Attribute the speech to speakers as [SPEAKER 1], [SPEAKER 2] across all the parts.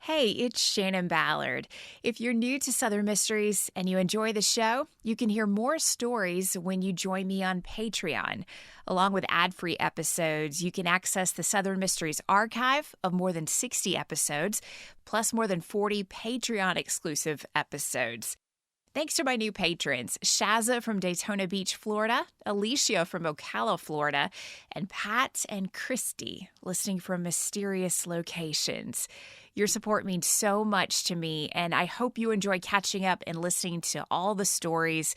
[SPEAKER 1] Hey, it's Shannon Ballard. If you're new to Southern Mysteries and you enjoy the show, you can hear more stories when you join me on Patreon. Along with ad-free episodes, you can access the Southern Mysteries archive of more than 60 episodes, plus more than 40 Patreon-exclusive episodes. Thanks to my new patrons, Shazza from Daytona Beach, Florida, Alicia from Ocala, Florida, and Pat and Christy, listening from mysterious locations. Your support means so much to me, and I hope you enjoy catching up and listening to all the stories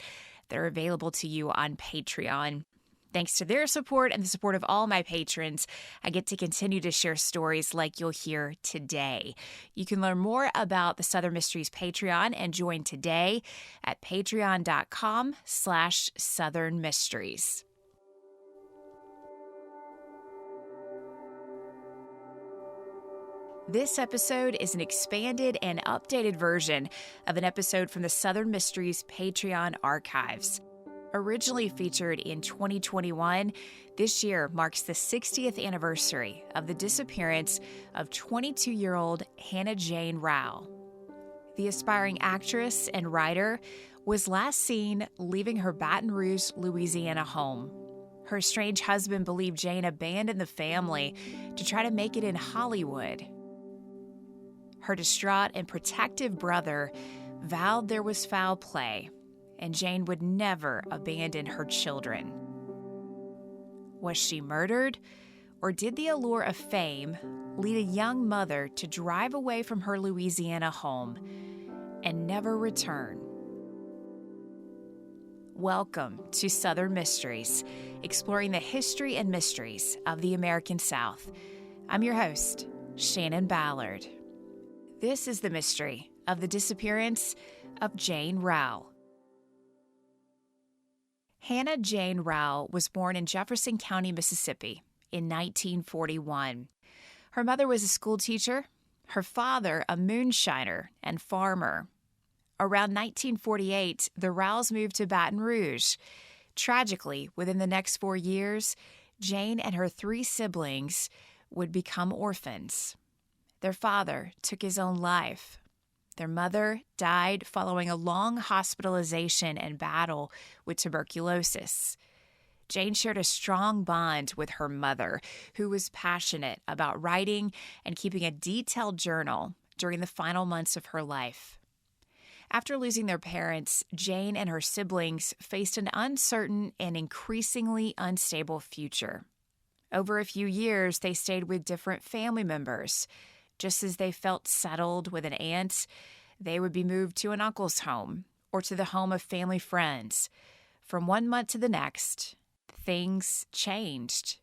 [SPEAKER 1] that are available to you on Patreon. Thanks to their support and the support of all my patrons, I get to continue to share stories like you'll hear today. You can learn more about the Southern Mysteries Patreon and join today at patreon.com/Southern Mysteries. This episode is an expanded and updated version of an episode from the Southern Mysteries Patreon archives. Originally featured in 2021, this year marks the 60th anniversary of the disappearance of 22-year-old Hannah Jane Rowell. The aspiring actress and writer was last seen leaving her Baton Rouge, Louisiana home. Her estranged husband believed Jane abandoned the family to try to make it in Hollywood. Her distraught and protective brother vowed there was foul play, and Jane would never abandon her children. Was she murdered, or did the allure of fame lead a young mother to drive away from her Louisiana home and never return? Welcome to Southern Mysteries, exploring the history and mysteries of the American South. I'm your host, Shannon Ballard. This is the mystery of the disappearance of Jane Rowell. Hannah Jane Rowell was born in Jefferson County, Mississippi in 1941. Her mother was a school teacher, her father a moonshiner and farmer. Around 1948, the Rowells moved to Baton Rouge. Tragically, within the next 4 years, Jane and her 3 siblings would become orphans. Their father took his own life. Their mother died following a long hospitalization and battle with tuberculosis. Jane shared a strong bond with her mother, who was passionate about writing and keeping a detailed journal during the final months of her life. After losing their parents, Jane and her siblings faced an uncertain and increasingly unstable future. Over a few years, they stayed with different family members. Just as they felt settled with an aunt, they would be moved to an uncle's home or to the home of family friends. From 1 month to the next, things changed.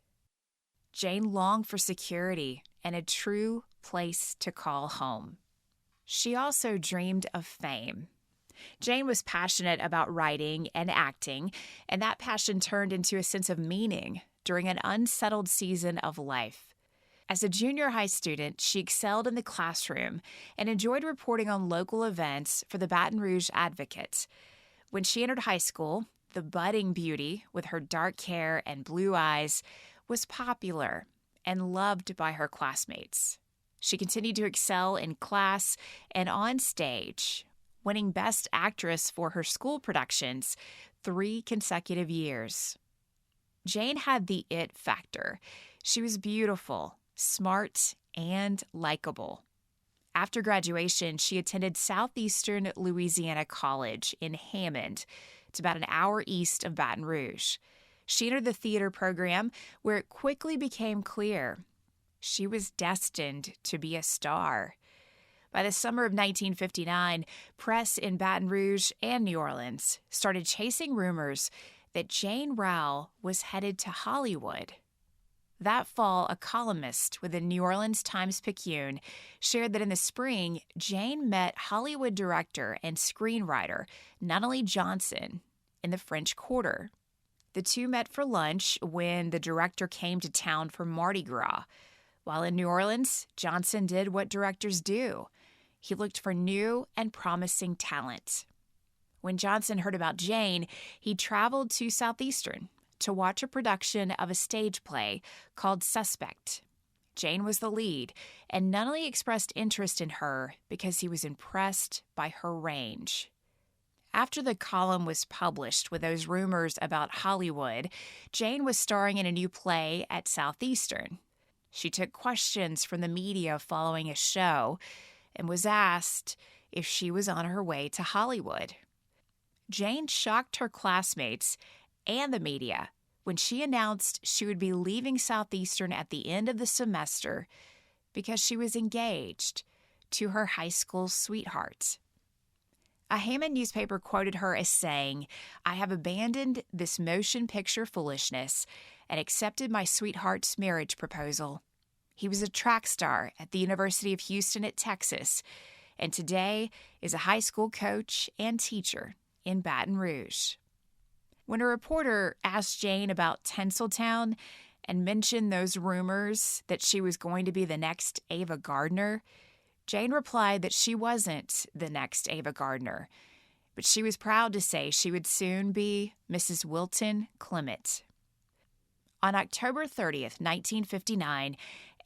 [SPEAKER 1] Jane longed for security and a true place to call home. She also dreamed of fame. Jane was passionate about writing and acting, and that passion turned into a sense of meaning during an unsettled season of life. As a junior high student, she excelled in the classroom and enjoyed reporting on local events for the Baton Rouge Advocate. When she entered high school, the budding beauty, with her dark hair and blue eyes, was popular and loved by her classmates. She continued to excel in class and on stage, winning Best Actress for her school productions 3 consecutive years. Jane had the it factor. She was beautiful, smart, and likable. After graduation, she attended Southeastern Louisiana College in Hammond. It's about an hour east of Baton Rouge. She entered the theater program, where it quickly became clear she was destined to be a star. By the summer of 1959, press in Baton Rouge and New Orleans started chasing rumors that Jane Rowell was headed to Hollywood. That fall, a columnist with the New Orleans Times-Picayune shared that in the spring, Jane met Hollywood director and screenwriter Nunnally Johnson in the French Quarter. The two met for lunch when the director came to town for Mardi Gras. While in New Orleans, Johnson did what directors do. He looked for new and promising talent. When Johnson heard about Jane, he traveled to Southeastern to watch a production of a stage play called Suspect. Jane was the lead, and Nunnally expressed interest in her because he was impressed by her range. After the column was published with those rumors about Hollywood, Jane was starring in a new play at Southeastern. She took questions from the media following a show and was asked if she was on her way to Hollywood. Jane shocked her classmates and the media when she announced she would be leaving Southeastern at the end of the semester because she was engaged to her high school sweetheart. A Hammond newspaper quoted her as saying, "I have abandoned this motion picture foolishness and accepted my sweetheart's marriage proposal. He was a track star at the University of Houston at Texas, and today is a high school coach and teacher in Baton Rouge." When a reporter asked Jane about Tinseltown and mentioned those rumors that she was going to be the next Ava Gardner, Jane replied that she wasn't the next Ava Gardner, but she was proud to say she would soon be Mrs. Wilton Clement. On October 30th, 1959,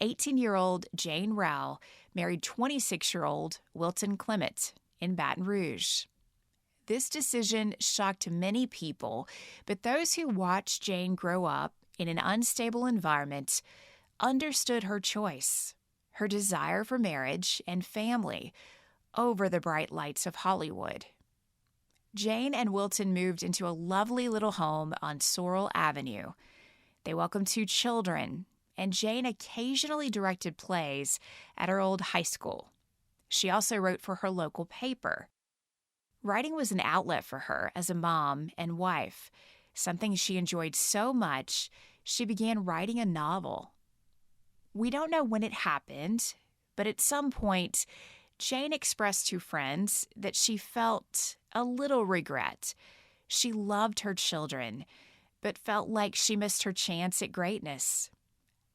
[SPEAKER 1] 18-year-old Jane Rowell married 26-year-old Wilton Clement in Baton Rouge. This decision shocked many people, but those who watched Jane grow up in an unstable environment understood her choice, her desire for marriage and family over the bright lights of Hollywood. Jane and Wilton moved into a lovely little home on Sorrel Avenue. They welcomed 2 children, and Jane occasionally directed plays at her old high school. She also wrote for her local paper. Writing was an outlet for her as a mom and wife, something she enjoyed so much she began writing a novel. We don't know when it happened, but at some point, Jane expressed to friends that she felt a little regret. She loved her children, but felt like she missed her chance at greatness.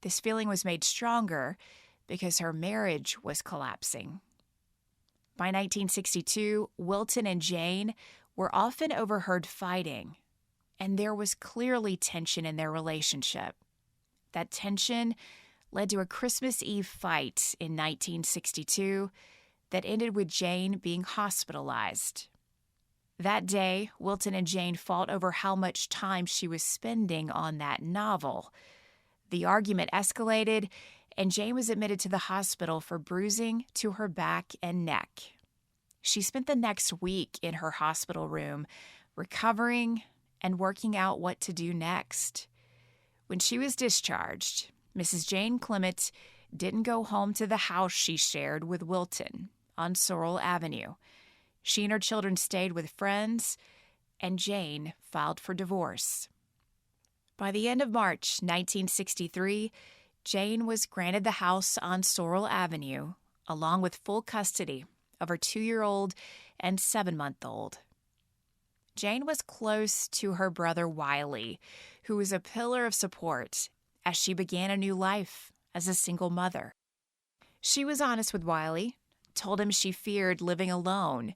[SPEAKER 1] This feeling was made stronger because her marriage was collapsing. By 1962, Wilton and Jane were often overheard fighting, and there was clearly tension in their relationship. That tension led to a Christmas Eve fight in 1962 that ended with Jane being hospitalized. That day, Wilton and Jane fought over how much time she was spending on that novel. The argument escalated, and Jane was admitted to the hospital for bruising to her back and neck. She spent the next week in her hospital room, recovering and working out what to do next. When she was discharged, Mrs. Jane Clement didn't go home to the house she shared with Wilton on Sorrel Avenue. She and her children stayed with friends, and Jane filed for divorce. By the end of March 1963, Jane was granted the house on Sorrel Avenue, along with full custody of her 2-year-old and 7-month-old. Jane was close to her brother Wiley, who was a pillar of support as she began a new life as a single mother. She was honest with Wiley, told him she feared living alone,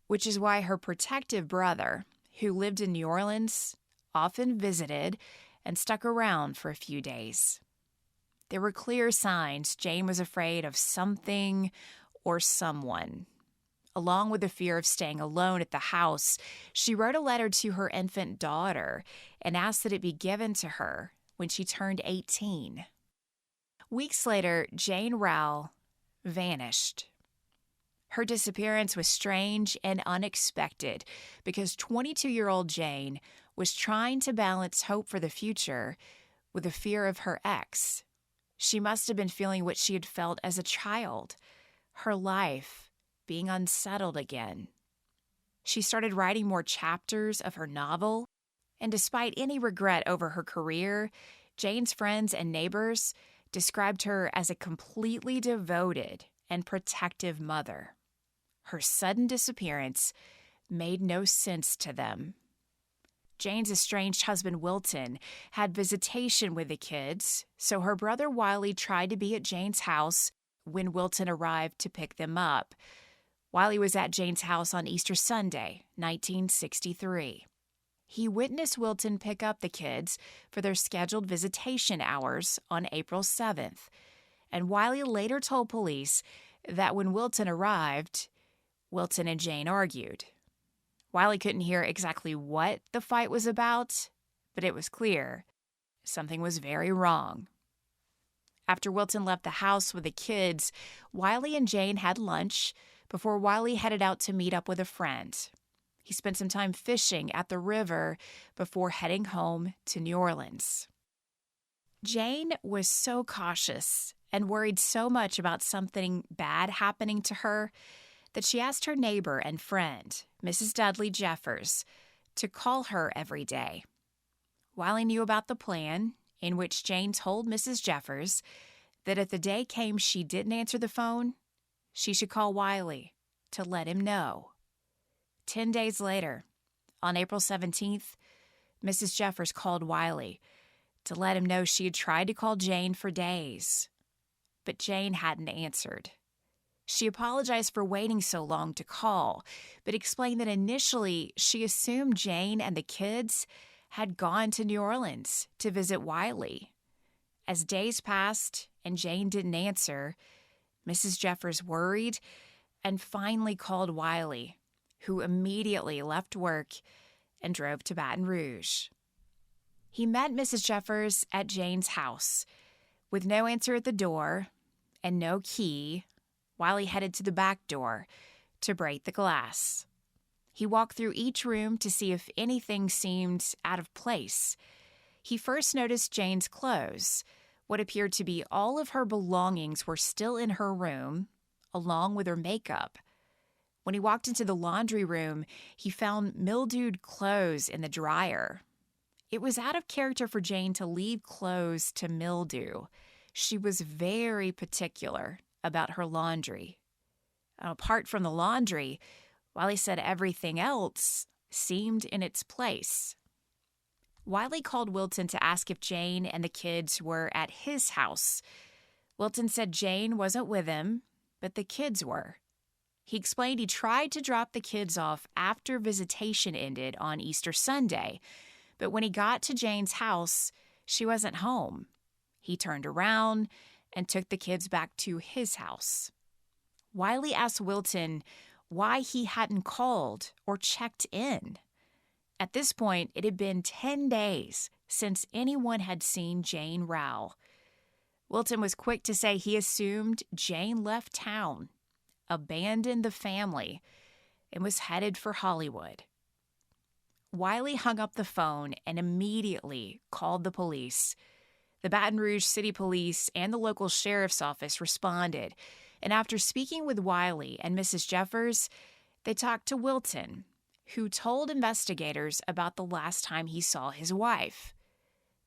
[SPEAKER 1] which is why her protective brother, who lived in New Orleans, often visited and stuck around for a few days. There were clear signs Jane was afraid of something or someone. Along with the fear of staying alone at the house, she wrote a letter to her infant daughter and asked that it be given to her when she turned 18. Weeks later, Jane Rowell vanished. Her disappearance was strange and unexpected because 22-year-old Jane was trying to balance hope for the future with the fear of her ex. She must have been feeling what she had felt as a child, her life being unsettled again. She started writing more chapters of her novel, and despite any regret over her career, Jane's friends and neighbors described her as a completely devoted and protective mother. Her sudden disappearance made no sense to them. Jane's estranged husband Wilton had visitation with the kids, so her brother Wiley tried to be at Jane's house when Wilton arrived to pick them up. Wiley was at Jane's house on Easter Sunday, 1963. He witnessed Wilton pick up the kids for their scheduled visitation hours on April 7th. and Wiley later told police that when Wilton arrived, Wilton and Jane argued. Wiley couldn't hear exactly what the fight was about, but it was clear something was very wrong. After Wilton left the house with the kids, Wiley and Jane had lunch before Wiley headed out to meet up with a friend. He spent some time fishing at the river before heading home to New Orleans. Jane was so cautious and worried so much about something bad happening to her that she asked her neighbor and friend, Mrs. Dudley Jeffers, to call her every day. Wiley knew about the plan, in which Jane told Mrs. Jeffers that if the day came she didn't answer the phone, she should call Wiley to let him know. 10 days later, on April 17th, Mrs. Jeffers called Wiley to let him know she had tried to call Jane for days, but Jane hadn't answered. She apologized for waiting so long to call, but explained that initially she assumed Jane and the kids had gone to New Orleans to visit Wiley. As days passed and Jane didn't answer, Mrs. Jeffers worried and finally called Wiley, who immediately left work and drove to Baton Rouge. He met Mrs. Jeffers at Jane's house. With no answer at the door and no key, Wiley headed to the back door to break the glass. He walked through each room to see if anything seemed out of place. He first noticed Jane's clothes. What appeared to be all of her belongings were still in her room, along with her makeup. When he walked into the laundry room, he found mildewed clothes in the dryer. It was out of character for Jane to leave clothes to mildew. She was very particular about her laundry. Apart from the laundry, Wiley said everything else seemed in its place. Wiley called Wilton to ask if Jane and the kids were at his house. Wilton said Jane wasn't with him, but the kids were. He explained he tried to drop the kids off after visitation ended on Easter Sunday, but when he got to Jane's house, she wasn't home. He turned around and took the kids back to his house. Wiley asked Wilton why he hadn't called or checked in. At this point, it had been 10 days since anyone had seen Jane Rowell. Wilton was quick to say he assumed Jane left town, abandoned the family, and was headed for Hollywood. Wiley hung up the phone and immediately called the police. The Baton Rouge City Police and the local sheriff's office responded, and after speaking with Wiley and Mrs. Jeffers, they talked to Wilton, who told investigators about the last time he saw his wife.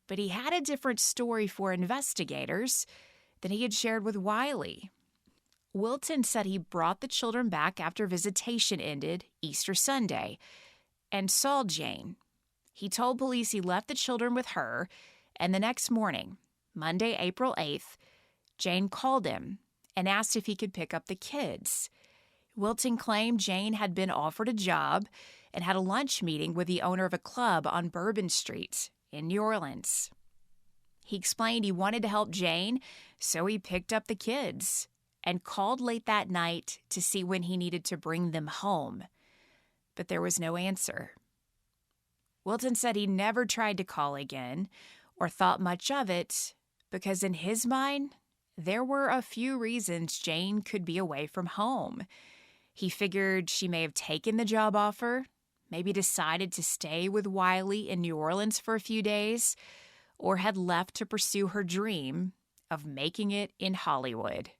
[SPEAKER 1] But he had a different story for investigators than he had shared with Wiley. Wilton said he brought the children back after visitation ended Easter Sunday and saw Jane. He told police he left the children with her, and the next morning, Monday, April 8th, Jane called him and asked if he could pick up the kids. Wilton claimed Jane had been offered a job and had a lunch meeting with the owner of a club on Bourbon Street in New Orleans. He explained he wanted to help Jane, so he picked up the kids and called late that night to see when he needed to bring them home. But there was no answer. Wilton said he never tried to call again or thought much of it because in his mind, there were a few reasons Jane could be away from home. He figured she may have taken the job offer, maybe decided to stay with Wiley in New Orleans for a few days, or had left to pursue her dream of making it in Hollywood.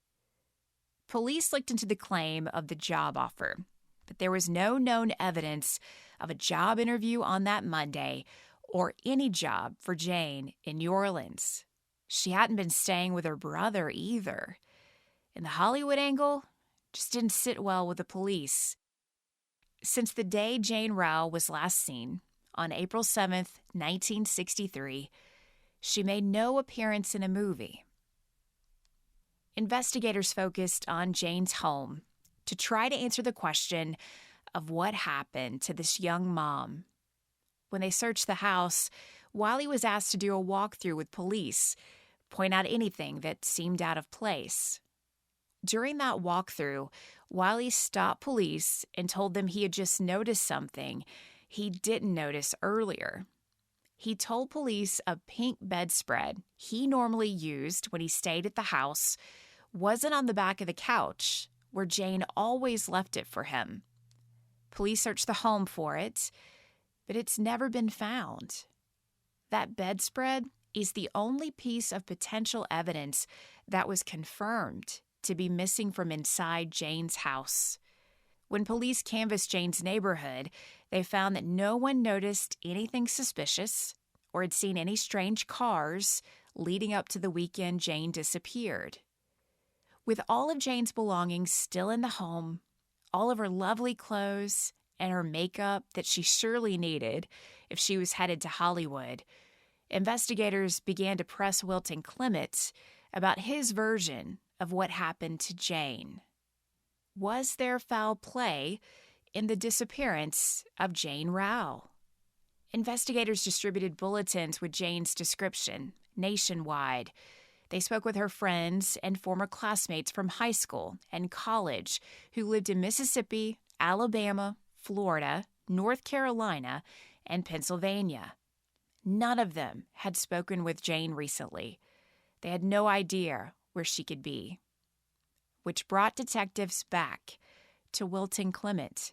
[SPEAKER 1] Police looked into the claim of the job offer, but there was no known evidence of a job interview on that Monday or any job for Jane in New Orleans. She hadn't been staying with her brother either. And the Hollywood angle just didn't sit well with the police. Since the day Jane Rowell was last seen, on April 7th, 1963, she made no appearance in a movie. Investigators focused on Jane's home to try to answer the question of what happened to this young mom. When they searched the house, Wiley was asked to do a walkthrough with police, point out anything that seemed out of place. During that walkthrough, Wiley stopped police and told them he had just noticed something he didn't notice earlier. He told police a pink bedspread he normally used when he stayed at the house wasn't on the back of the couch, where Jane always left it for him. Police searched the home for it, but it's never been found. That bedspread is the only piece of potential evidence that was confirmed to be missing from inside Jane's house. When police canvassed Jane's neighborhood, they found that no one noticed anything suspicious or had seen any strange cars leading up to the weekend Jane disappeared. With all of Jane's belongings still in the home, all of her lovely clothes and her makeup that she surely needed if she was headed to Hollywood, investigators began to press Wilton Clement about his version of what happened to Jane. Was there foul play in the disappearance of Jane Rowell? Investigators distributed bulletins with Jane's description nationwide. They spoke with her friends and former classmates from high school and college who lived in Mississippi, Alabama, Florida, North Carolina, and Pennsylvania. None of them had spoken with Jane recently. They had no idea where she could be. Which brought detectives back to Wilton Clement.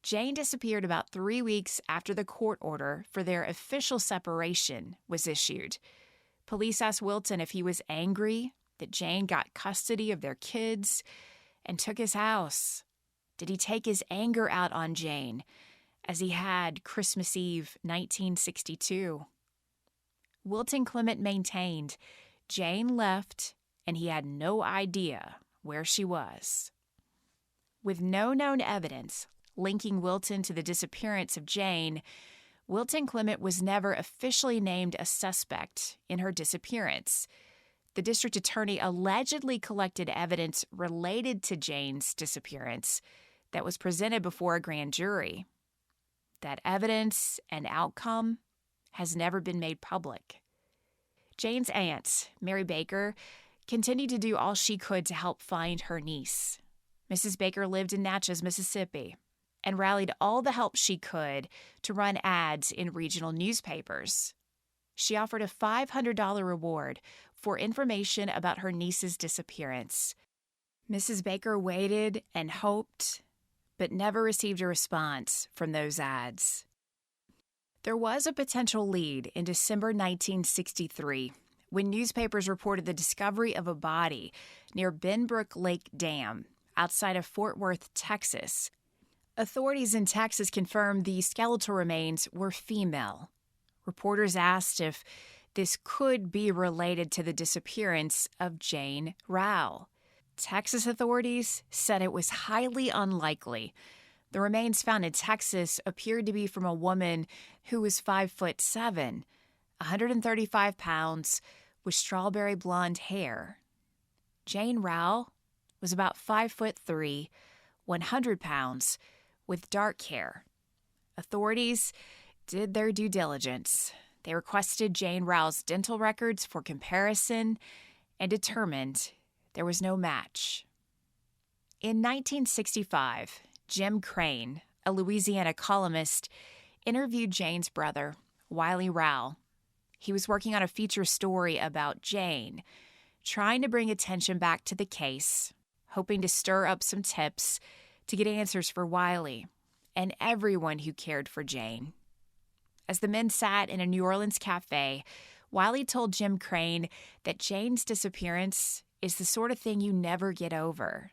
[SPEAKER 1] Jane disappeared about 3 weeks after the court order for their official separation was issued. Police asked Wilton if he was angry that Jane got custody of their kids and took his house. Did he take his anger out on Jane, as he had Christmas Eve 1962? Wilton Clement maintained Jane left and he had no idea where she was. With no known evidence linking Wilton to the disappearance of Jane, Wilton Clement was never officially named a suspect in her disappearance. The district attorney allegedly collected evidence related to Jane's disappearance that was presented before a grand jury. That evidence and outcome has never been made public. Jane's aunt, Mary Baker, continued to do all she could to help find her niece. Mrs. Baker lived in Natchez, Mississippi, and rallied all the help she could to run ads in regional newspapers. She offered a $500 reward for information about her niece's disappearance. Mrs. Baker waited and hoped, but never received a response from those ads. There was a potential lead in December 1963 when newspapers reported the discovery of a body near Benbrook Lake Dam outside of Fort Worth, Texas. Authorities in Texas confirmed the skeletal remains were female. Reporters asked if this could be related to the disappearance of Jane Rowell. Texas authorities said it was highly unlikely. The remains found in Texas appeared to be from a woman who was 5'7", 135 pounds, with strawberry blonde hair. Jane Rowell was about 5'3", 100 pounds, with dark hair. Authorities did their due diligence. They requested Jane Rowell's dental records for comparison and determined there was no match. In 1965, Jim Crane, a Louisiana columnist, interviewed Jane's brother, Wiley Rowell. He was working on a feature story about Jane, trying to bring attention back to the case, hoping to stir up some tips to get answers for Wiley and everyone who cared for Jane. As the men sat in a New Orleans cafe, Wiley told Jim Crane that Jane's disappearance is the sort of thing you never get over,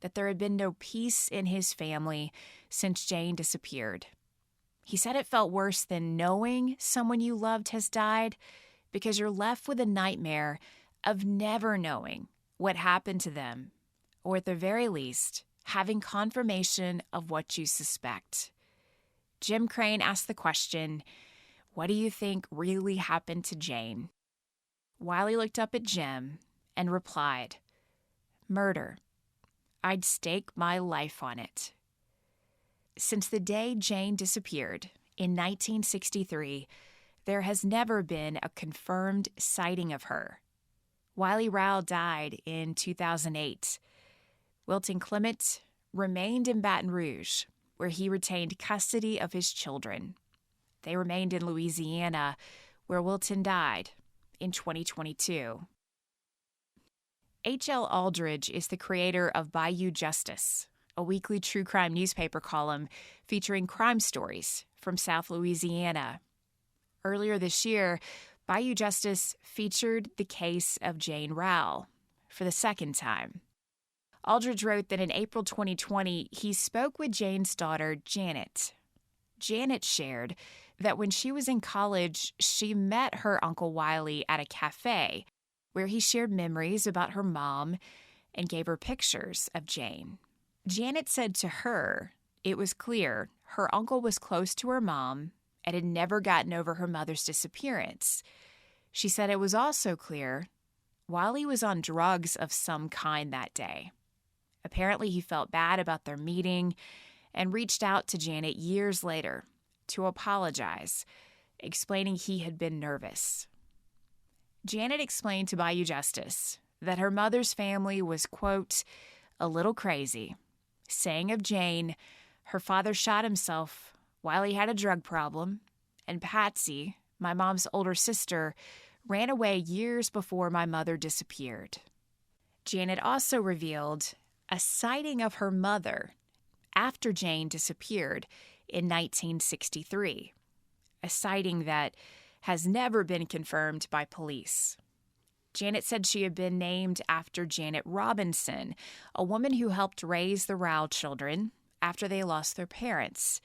[SPEAKER 1] that there had been no peace in his family since Jane disappeared. He said it felt worse than knowing someone you loved has died because you're left with a nightmare of never knowing what happened to them, or at the very least, having confirmation of what you suspect. Jim Crane asked the question, "What do you think really happened to Jane?" Wiley looked up at Jim and replied, "Murder. I'd stake my life on it." Since the day Jane disappeared in 1963, there has never been a confirmed sighting of her. Wiley Rowell died in 2008. Wilton Clement remained in Baton Rouge, where he retained custody of his children. They remained in Louisiana, where Wilton died in 2022. H.L. Aldridge is the creator of Bayou Justice, a weekly true crime newspaper column featuring crime stories from South Louisiana. Earlier this year, Bayou Justice featured the case of Jane Rowell for the second time. Aldridge wrote that in April 2020, he spoke with Jane's daughter, Janet. Janet shared that when she was in college, she met her Uncle Wiley at a cafe where he shared memories about her mom and gave her pictures of Jane. Janet said to her it was clear her uncle was close to her mom and had never gotten over her mother's disappearance. She said it was also clear Wiley was on drugs of some kind that day. Apparently, he felt bad about their meeting and reached out to Janet years later to apologize, explaining he had been nervous. Janet explained to Bayou Justice that her mother's family was, quote, a little crazy, saying of Jane, her father shot himself while he had a drug problem, and Patsy, my mom's older sister, ran away years before my mother disappeared. Janet also revealed a sighting of her mother after Jane disappeared in 1963, a sighting that has never been confirmed by police. Janet said she had been named after Janet Robinson, a woman who helped raise the Rowell children after they lost their parents.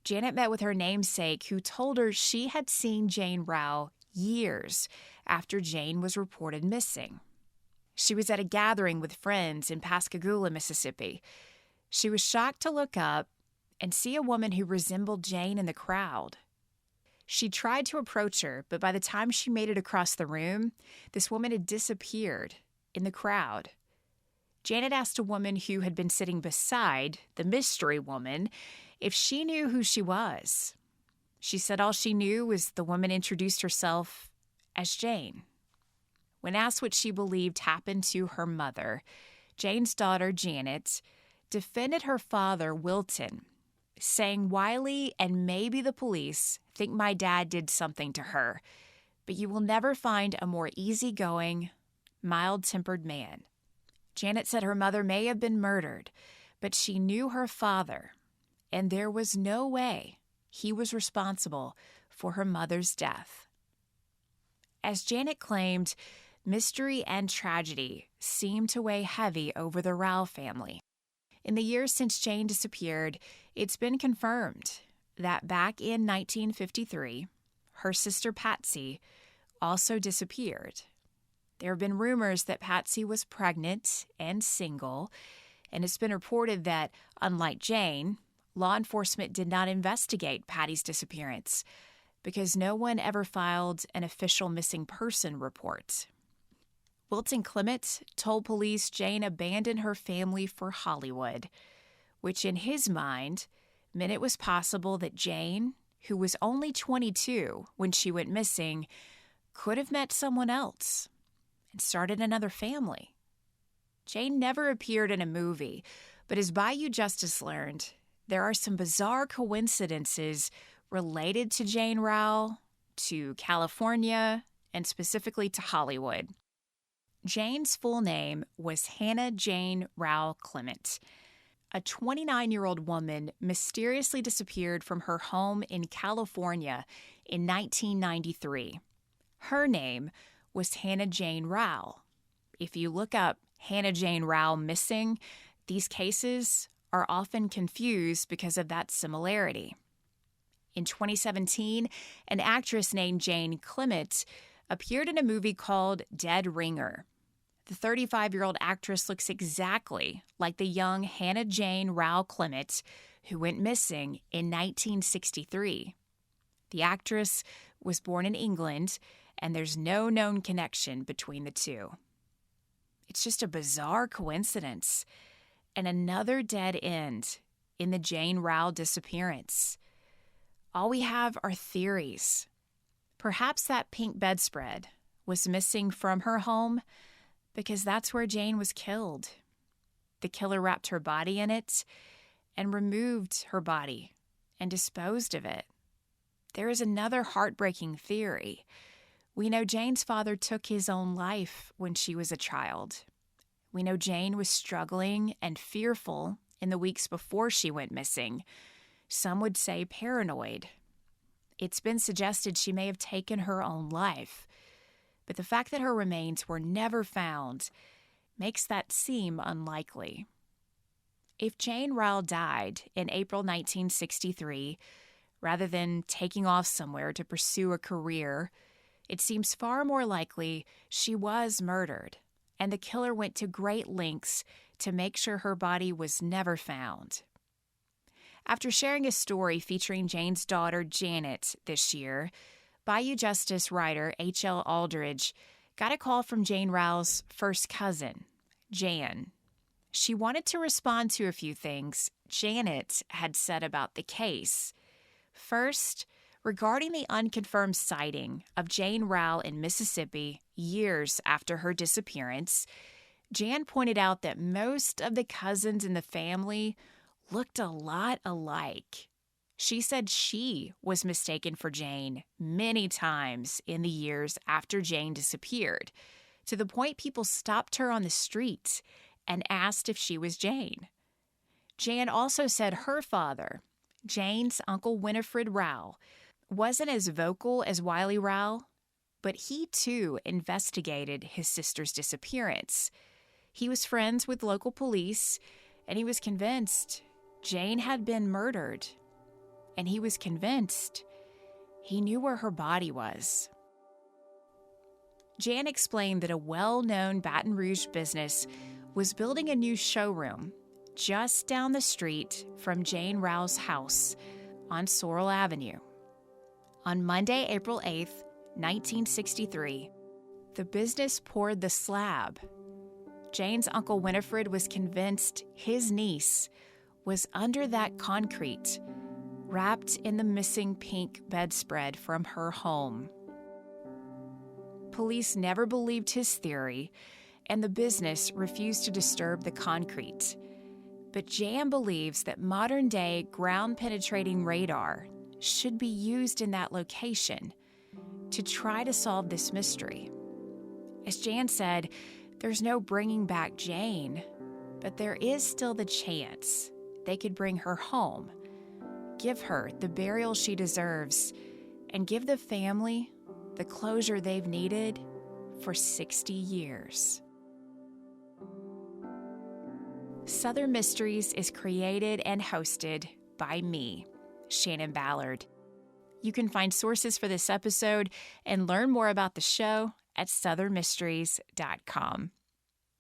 [SPEAKER 1] Janet met with her namesake, who told her she had seen Jane Rowell years after Jane was reported missing. She was at a gathering with friends in Pascagoula, Mississippi. She was shocked to look up and see a woman who resembled Jane in the crowd. She tried to approach her, but by the time she made it across the room, this woman had disappeared in the crowd. Janet asked a woman who had been sitting beside the mystery woman if she knew who she was. She said all she knew was the woman introduced herself as Jane. When asked what she believed happened to her mother, Jane's daughter, Janet, defended her father, Wilton, saying Wiley and maybe the police think my dad did something to her, but you will never find a more easygoing, mild-tempered man. Janet said her mother may have been murdered, but she knew her father, and there was no way he was responsible for her mother's death. As Janet claimed, mystery and tragedy seemed to weigh heavy over the Rowell family. In the years since Jane disappeared, it's been confirmed that back in 1953, her sister Patsy also disappeared. There have been rumors that Patsy was pregnant and single, and it's been reported that, unlike Jane, law enforcement did not investigate Patty's disappearance because no one ever filed an official missing person report. Wilton Clement told police Jane abandoned her family for Hollywood, which in his mind meant it was possible that Jane, who was only 22 when she went missing, could have met someone else and started another family. Jane never appeared in a movie, but as Bayou Justice learned, there are some bizarre coincidences related to Jane Rowell, to California, and specifically to Hollywood. Jane's full name was Hannah Jane Rowell Clement. A 29-year-old woman mysteriously disappeared from her home in California in 1993. Her name was Hannah Jane Rowell. If you look up Hannah Jane Rowell missing, these cases are often confused because of that similarity. In 2017, an actress named Jane Clement appeared in a movie called Dead Ringer. The 35-year-old actress looks exactly like the young Hannah Jane Rowell Clement, who went missing in 1963. The actress was born in England, and there's no known connection between the two. It's just a bizarre coincidence, and another dead end in the Jane Rowell disappearance. All we have are theories. Perhaps that pink bedspread was missing from her home because that's where Jane was killed. The killer wrapped her body in it and removed her body and disposed of it. There is another heartbreaking theory. We know Jane's father took his own life when she was a child. We know Jane was struggling and fearful in the weeks before she went missing. Some would say paranoid. It's been suggested she may have taken her own life, but the fact that her remains were never found makes that seem unlikely. If Jane Rowell died in April 1963, rather than taking off somewhere to pursue a career, it seems far more likely she was murdered, and the killer went to great lengths to make sure her body was never found. After sharing a story featuring Jane's daughter, Janet, this year, Bayou Justice writer H.L. Aldridge got a call from Jane Rowell's first cousin, Jan. She wanted to respond to a few things Janet had said about the case. First, regarding the unconfirmed sighting of Jane Rowell in Mississippi years after her disappearance, Jan pointed out that most of the cousins in the family looked a lot alike. She said she was mistaken for Jane many times in the years after Jane disappeared, to the point people stopped her on the street and asked if she was Jane. Jan also said her father, Jane's Uncle Winifred Rowell, wasn't as vocal as Wiley Rowell, but he too investigated his sister's disappearance. He was friends with local police, and he was convinced Jane had been murdered. And he was convinced he knew where her body was. Jan explained that a well-known Baton Rouge business was building a new showroom just down the street from Jane Rowell's house on Sorrel Avenue. On Monday, April 8th, 1963, the business poured the slab. Jane's Uncle Winifred was convinced his niece was under that concrete, wrapped in the missing pink bedspread from her home. Police never believed his theory, and the business refused to disturb the concrete. But Jan believes that modern-day ground-penetrating radar should be used in that location to try to solve this mystery. As Jan said, there's no bringing back Jane, but there is still the chance they could bring her home, give her the burial she deserves, and give the family the closure they've needed for 60 years. Southern Mysteries is created and hosted by me, Shannon Ballard. You can find sources for this episode and learn more about the show at southernmysteries.com.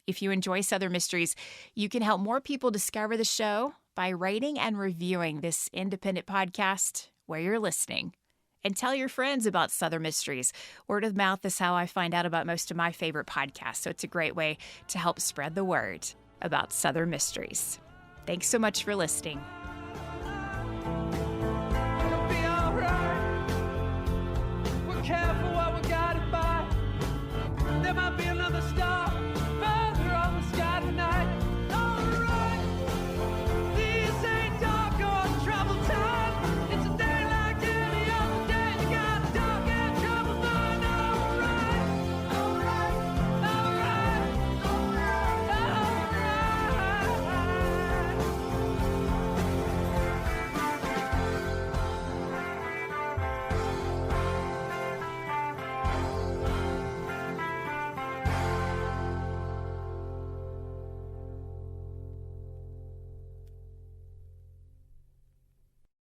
[SPEAKER 1] If you enjoy Southern Mysteries, you can help more people discover the show by rating and reviewing this independent podcast where you're listening. And tell your friends about Southern Mysteries. Word of mouth is how I find out about most of my favorite podcasts, so it's a great way to help spread the word about Southern Mysteries. Thanks so much for listening.